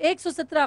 117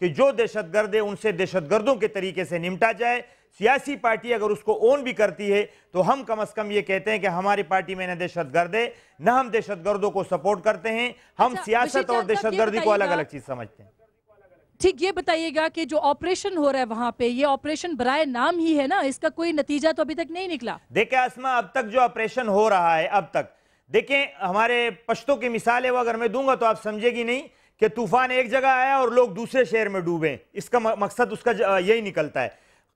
کہ جو دہشت گرد ہے ان سے دہشت گردوں کے طریقے سے نمٹا جائے. سیاسی پارٹی اگر اس کو اون بھی کرتی ہے تو ہم کم از کم یہ کہتے ہیں کہ ہماری پارٹی میں نہ دہشت گرد ہے نہ ہم دہشت گردوں کو سپورٹ کرتے ہیں. ہم سیاست اور دہشت گردی کو الگ الگ چیز سمجھتے ہیں. ٹھیک، یہ بتائیے گا کہ جو آپریشن ہو رہا ہے وہاں پہ، یہ آپریشن برائے نام ہی ہے نا، اس کا کوئی نتیجہ تو ابھی تک نہیں نکلا. دیکھیں اسما، اب تک جو آپریشن ہو رہا ہے اب تک دیکھیں، ہمارے پشتوں کی مثال ہے وہ اگر میں دوں گا تو آپ سمجھے گی نہیں کہ طوفان ایک جگہ آیا اور لوگ دوسرے شہر میں ڈوبیں. اس کا مقصد اس کا یہی نکلتا ہے.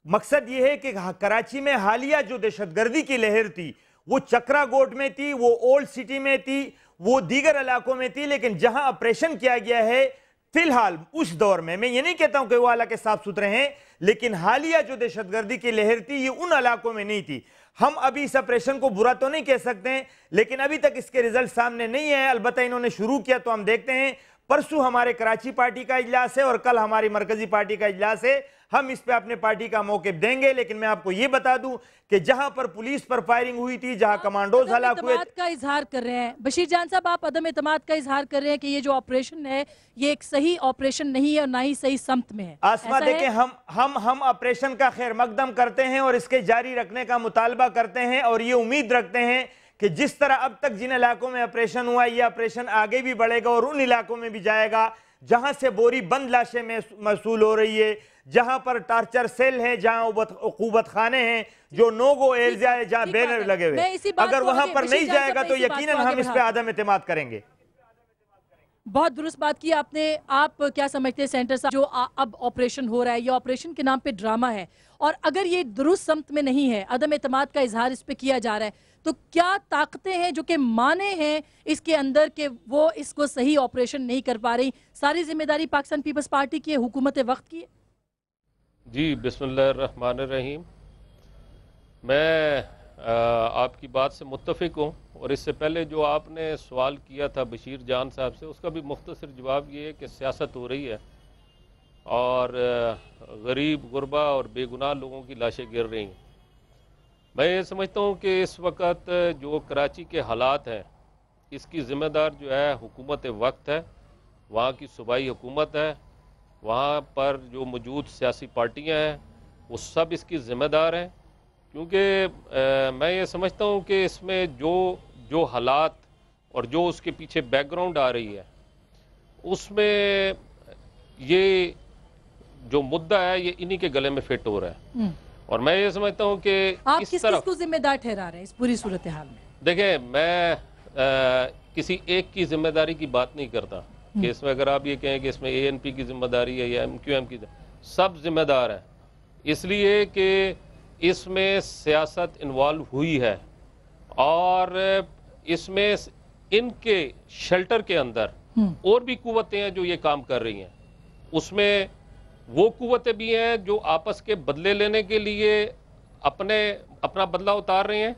مقصد یہ ہے کہ کراچی میں حالیہ جو دہشت گردی کی لہر تھی وہ چکرا گوٹ میں تھی، وہ اولڈ سٹی میں تھی، وہ دیگر علاقوں میں تھی. لیکن جہاں آپریشن کیا گیا ہے فی الحال اس دور میں یہ نہیں کہتا ہوں کہ وہ علاقے صاف ستھرے ہیں، لیکن حالیہ جو دہشت گردی کی لہر تھی یہ ان علاقوں میں نہیں تھی. ہم ابھی اس آپریشن کو برا تو نہیں کہہ سکتے ہیں، لیکن ابھی تک اس کے رزلٹ سامنے نہیں ہیں. البتہ انہوں نے شروع کیا تو ہم دیکھتے ہیں. پرسوں ہمارے کراچی پارٹی کا اجلاس ہے اور کل ہماری مرکزی پارٹی کا اجلاس ہے. ہم اس پہ اپنے پارٹی کا موقف دیں گے. لیکن میں آپ کو یہ بتا دوں کہ جہاں پر پولیس پر فائرنگ ہوئی تھی، جہاں کمانڈوز ہلاک ہوئے، اعتماد کا اظہار کر رہے ہیں بشیر جان صاحب، آپ عدم اعتماد کا اظہار کر رہے ہیں کہ یہ جو آپریشن ہے یہ ایک صحیح آپریشن نہیں ہے اور نہ ہی صحیح سمت میں ہے. آسما دیکھیں، ہم آپریشن کا خیر مقدم کرتے ہیں اور اس کے جاری رکھنے کا مطالبہ کرتے ہیں اور یہ امید رکھتے ہیں کہ جس طرح اب تک جن علاقوں میں آپریشن ہوا ہے یہ آپریشن آگے بھی بڑھے گا اور ان علاقوں میں بھی جائے گا جہاں سے بوری بند لاشیں موصول ہو رہی ہے، جہاں پر ٹارچر سیل ہیں، جہاں عقوبت خانے ہیں، جو نو گو ایریا ہے، جہاں بینر لگے ہوئے. اگر وہاں پر نہیں جائے گا تو یقیناً ہم اس پہ عدم اعتماد کریں گے. بہت درست بات کی آپ نے. آپ کیا سمجھتے ہیں سینٹر صاحب، جو اب آپریشن ہو رہا ہے یہ آپریشن کے نام پہ ڈرامہ ہے، اور اگر یہ درست سمت میں نہیں ہے، عدم اعتماد کا اظہار اس پہ کیا جا رہا ہے، تو کیا طاقتیں ہیں جو کہ مانے ہیں اس کے اندر کہ وہ اس کو صحیح آپریشن نہیں کر پا رہی؟ ساری ذمہ داری پاکستان پیپلز پارٹی کی ہے، حکومت وقت کی ہے؟ جی بسم اللہ الرحمن الرحیم. میں آپ کی بات سے متفق ہوں، اور اس سے پہلے جو آپ نے سوال کیا تھا بشیر جان صاحب سے، اس کا بھی مختصر جواب یہ ہے کہ سیاست ہو رہی ہے اور غریب غربا اور بے گناہ لوگوں کی لاشیں گر رہی ہیں. میں یہ سمجھتا ہوں کہ اس وقت جو کراچی کے حالات ہیں اس کی ذمہ دار جو ہے حکومت وقت ہے، وہاں کی صوبائی حکومت ہے، وہاں پر جو موجود سیاسی پارٹیاں ہیں وہ سب اس کی ذمہ دار ہیں. کیونکہ میں یہ سمجھتا ہوں کہ اس میں جو حالات اور جو اس کے پیچھے بیک گراؤنڈ آ رہی ہے اس میں یہ جو مدعا ہے یہ انہی کے گلے میں فٹ ہو رہا ہے. اور میں یہ سمجھتا ہوں کہ آپ کس کو ذمہ دار ٹھہرا رہے ہیں اس پوری صورتحال میں؟ دیکھیں، میں کسی ایک کی ذمہ داری کی بات نہیں کرتا کہ اس میں اگر آپ یہ کہیں کہ اس میں اے این پی کی ذمہ داری ہے یا ایم کیو ایم کی، سب ذمہ دار ہیں. اس لیے کہ اس میں سیاست انوالو ہوئی ہے اور اس میں ان کے شیلٹر کے اندر اور بھی قوتیں ہیں جو یہ کام کر رہی ہیں. اس میں وہ قوتیں بھی ہیں جو آپس کے بدلے لینے کے لیے اپنا بدلہ اتار رہے ہیں.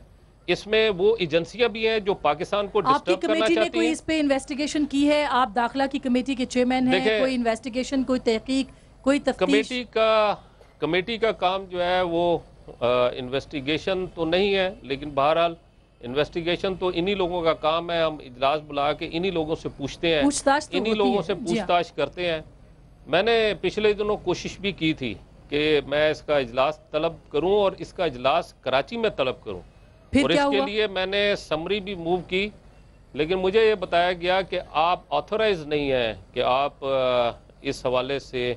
اس میں وہ ایجنسیاں بھی ہیں جو پاکستان کو ڈسٹرب کرنا چاہتی ہیں. آپ کی کمیٹی نے کوئی اس پہ انویسٹیگیشن کی ہے؟ آپ داخلہ کی کمیٹی کے چیئرمین ہیں، کوئی انویسٹیگیشن، کوئی تحقیق، کوئی تفتیش؟ کمیٹی کا کام جو ہے وہ انویسٹیگیشن تو نہیں ہے، لیکن بہرحال انویسٹیگیشن تو انہی لوگوں کا کام ہے. ہم اجلاس بلا کے انہی لوگوں سے پوچھتے ہیں، انہی لوگوں سے پوچھ تاچھ کرتے ہیں. میں نے پچھلے دنوں کوشش بھی کی تھی کہ میں اس کا اجلاس طلب کروں اور اس کا اجلاس کراچی میں طلب کروں، اور اس کے لیے میں نے سمری بھی موو کی، لیکن مجھے یہ بتایا گیا کہ آپ آتھورائز نہیں ہیں کہ آپ اس حوالے سے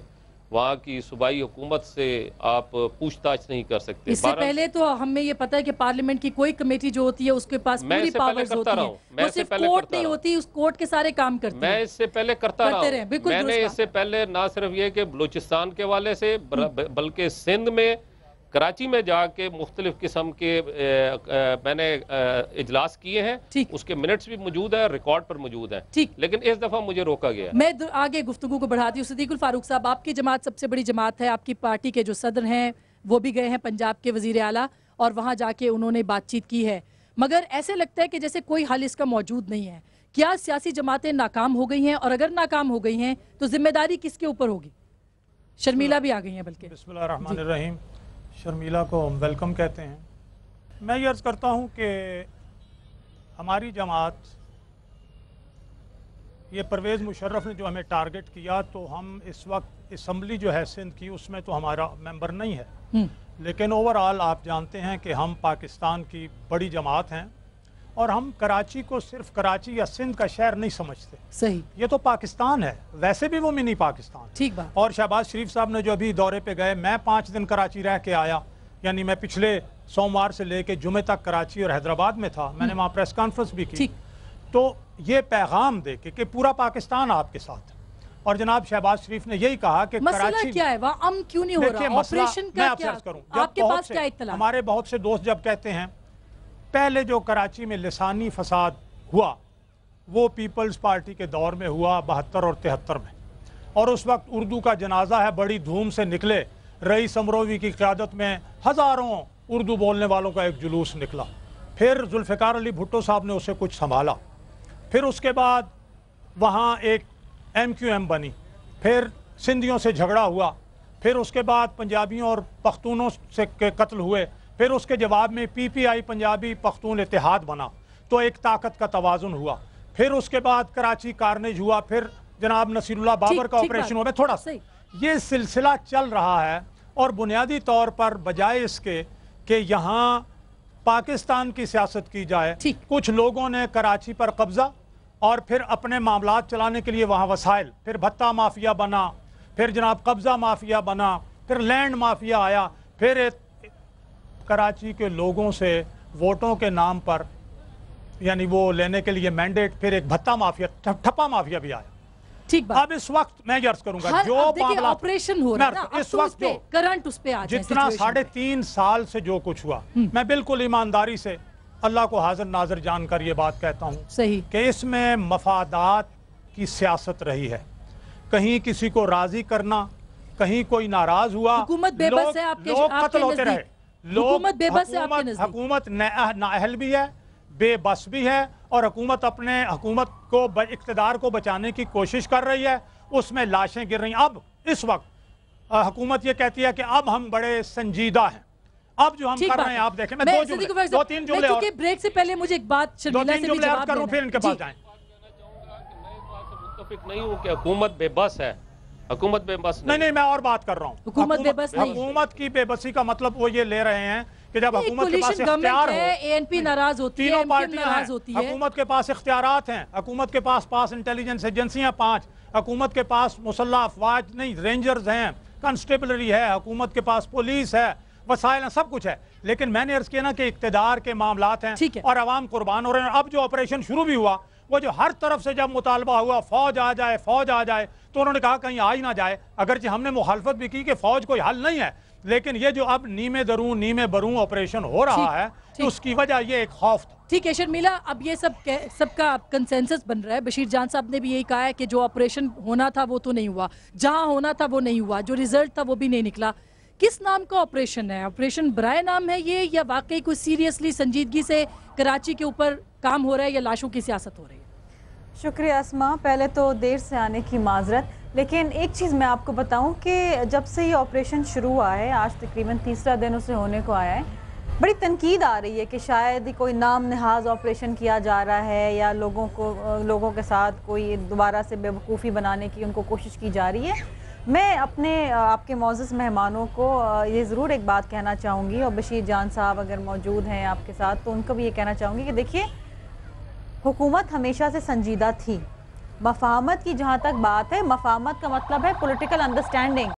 وہاں کی صوبائی حکومت سے آپ پوچھ تاچھ نہیں کر سکتے. اس سے پہلے تو ہمیں یہ پتا ہے کہ پارلیمنٹ کی کوئی کمیٹی جو ہوتی ہے اس کے پاس پوری پاورز ہوتی ہیں، وہ صرف کورٹ نہیں ہوتی، اس کورٹ کے سارے کام کرتی ہیں. میں اس سے پہلے کرتا رہا ہوں. میں نے اس سے پہلے نہ صرف یہ کہ بلوچستان کے حوالے سے بلکہ سندھ میں، کراچی میں جا کے مختلف قسم کے میں نے اجلاس کیے ہیں. اس کے منٹس بھی موجود ہیں، ریکارڈ پر موجود ہیں، لیکن اس دفعہ مجھے روکا گیا. میں آگے گفتگو کو بڑھاتی ہوں. صدیق الفاروق صاحب، آپ کی جماعت سب سے بڑی جماعت ہے، آپ کی پارٹی کے جو صدر ہیں وہ بھی گئے ہیں پنجاب کے وزیر اعلیٰ اور وہاں جا کے انہوں نے بات چیت کی ہے، مگر ایسے لگتا ہے کہ جیسے کوئی حل اس کا موجود نہیں ہے. کیا سیاسی جماعتیں ناکام ہو گئی ہیں؟ اور اگر ناکام ہو گئی ہیں تو ذمہ داری کس کے اوپر ہوگی؟ شرمیلا بھی آ گئی ہیں بلکہ. بسم اللہ الرحمن الرحیم. شرمیلا کو ہم ویلکم کہتے ہیں. میں یہ عرض کرتا ہوں کہ ہماری جماعت یہ پرویز مشرف نے جو ہمیں ٹارگٹ کیا تو ہم اس وقت اسمبلی جو ہے سندھ کی اس میں تو ہمارا ممبر نہیں ہے، لیکن اوورآل آپ جانتے ہیں کہ ہم پاکستان کی بڑی جماعت ہیں اور ہم کراچی کو صرف کراچی یا سندھ کا شہر نہیں سمجھتے. صحیح. یہ تو پاکستان ہے، ویسے بھی وہ منی پاکستان. ٹھیک بات. اور شہباز شریف صاحب نے جو ابھی دورے پہ گئے، میں 5 دن کراچی رہ کے آیا، یعنی میں پچھلے سوموار سے لے کے جمعے تک کراچی اور حیدرآباد میں تھا، میں نے وہاں پریس کانفرنس بھی کی. تو یہ پیغام دے کہ پورا پاکستان آپ کے ساتھ. اور جناب شہباز شریف نے یہی کہا کہ مسئلہ کیا ہے وہاں کیوں نہیں ہو رہا؟ آپریشن کا کیا آپ کے پاس کیا اطلاع؟ ہمارے بہت سے دوست جب کہتے ہیں پہلے جو کراچی میں لسانی فساد ہوا وہ پیپلز پارٹی کے دور میں ہوا 72 اور 73 میں، اور اس وقت اردو کا جنازہ ہے بڑی دھوم سے نکلے، رئیس امروی کی قیادت میں ہزاروں اردو بولنے والوں کا ایک جلوس نکلا، پھر ذوالفقار علی بھٹو صاحب نے اسے کچھ سنبھالا، پھر اس کے بعد وہاں ایک MQM بنی، پھر سندھیوں سے جھگڑا ہوا، پھر اس کے بعد پنجابیوں اور پختونوں سے قتل ہوئے، پھر اس کے جواب میں PPI پنجابی پختون اتحاد بنا، تو ایک طاقت کا توازن ہوا، پھر اس کے بعد کراچی کارنیج ہوا، پھر جناب نصیر اللہ بابر کا آپریشن ہوا. میں تھوڑا سا یہ سلسلہ چل رہا ہے، اور بنیادی طور پر بجائے اس کے کہ یہاں پاکستان کی سیاست کی جائے، کچھ لوگوں نے کراچی پر قبضہ اور پھر اپنے معاملات چلانے کے لیے وہاں وسائل، پھر بھتہ مافیا بنا، پھر جناب قبضہ مافیا بنا، پھر لینڈ مافیا آیا، پھر کراچی کے لوگوں سے ووٹوں کے نام پر یعنی وہ لینے کے لیے مینڈیٹ، پھر ایک بھتہ مافیا، ٹھپا مافیا بھی آیا. ٹھیک بات. اب اس وقت میں عرض کروں گا جو معاملات آپریشن ہو رہا ہے اس وقت جو کرنٹ اس پہ آ جائیں، جتنا 3.5 سال سے جو کچھ ہوا، میں بالکل ایمانداری سے اللہ کو حاضر ناظر جان کر یہ بات کہتا ہوں صحیح کہ اس میں مفادات کی سیاست رہی ہے، کہیں کسی کو راضی کرنا، کہیں کوئی ناراض ہوا، حکومت بے بس ہے آپ کے لوگ قتل ہوتے رہے، حکومت بے بس ہے آپ کے نزدیک؟ حکومت نااہل بھی ہے، بے بس بھی ہے، اور حکومت اپنے حکومت کو اقتدار کو بچانے کی کوشش کر رہی ہے، اس میں لاشیں گر رہی ہیں. اب اس وقت حکومت یہ کہتی ہے کہ اب ہم بڑے سنجیدہ ہیں، اب جو ہم کر رہے ہیں آپ دیکھیں. میں 2-3 جملے اور بریک سے پہلے مجھے ایک بات شرمیلا سے بھی جواب کروں پھر ان کے پاس جائیں. متفق نہیں ہوں کہ حکومت بے بس ہے، حکومت بے بس نہیں، میں اور بات کر رہا ہوں. حکومت بے بس نہیں. حکومت کی بے بسی کا مطلب وہ یہ لے رہے ہیں کہ جب حکومت کے پاس اختیار ہو، ANP ناراض ہوتی ہے، تینوں پارٹیاں ہیں، حکومت کے پاس اختیارات ہیں، حکومت کے پاس انٹیلیجنس ایجنسیاں 5، حکومت کے پاس مسلح افواج نہیں رینجرز ہیں، کنسٹیبلری ہے، حکومت کے پاس پولیس ہے، وسائل ہیں، سب کچھ ہے، لیکن میں نے عرض کیا نا کہ اقتدار کے معاملات ہیں اور عوام قربان ہو رہے ہیں. اب جو آپریشن شروع بھی ہوا وہ جو ہر طرف سے جب مطالبہ ہوا فوج آ جائے، فوج آ جائے، تو انہوں نے کہا کہیں آ ہی نہ جائے، اگرچہ ہم نے مخالفت بھی کی کہ فوج کوئی حل نہیں ہے، لیکن یہ جو اب نیمے درون نیمے برون آپریشن ہو رہا ہے اس کی وجہ یہ ایک خوف تھا. ٹھیک ہے شرمیلا، اب یہ سب کا کنسنسس بن رہا ہے. بشیر جان صاحب نے بھی یہی کہا ہے کہ جو آپریشن ہونا تھا وہ تو نہیں ہوا، جہاں ہونا تھا وہ نہیں ہوا، جو ریزلٹ تھا وہ بھی نہیں نکلا. کس نام کا آپریشن ہے؟ آپریشن برائے نام ہے یہ، یا واقعی کوئی سیریسلی سنجیدگی سے کراچی کے اوپر کام ہو رہا ہے، یا لاشوں کی سیاست ہو رہی ہے؟ شکریہ اسما، پہلے تو دیر سے آنے کی معذرت، لیکن ایک چیز میں آپ کو بتاؤں کہ جب سے یہ آپریشن شروع ہوا ہے، آج تقریباً 3را دن اسے ہونے کو آیا ہے، بڑی تنقید آ رہی ہے کہ شاید ہی کوئی نام نہاد آپریشن کیا جا رہا ہے، یا لوگوں کے ساتھ کوئی دوبارہ سے بے وقوفی بنانے کی ان کو کوشش کی جا رہی ہے. میں آپ کے معزز مہمانوں کو یہ ضرور ایک بات کہنا چاہوں گی، اور بشیر جان صاحب اگر موجود ہیں آپ کے ساتھ تو ان کو بھی یہ کہنا چاہوں گی کہ دیکھیے، حکومت ہمیشہ سے سنجیدہ تھی. مفاہمت کی جہاں تک بات ہے، مفاہمت کا مطلب ہے پولیٹیکل انڈرسٹینڈنگ.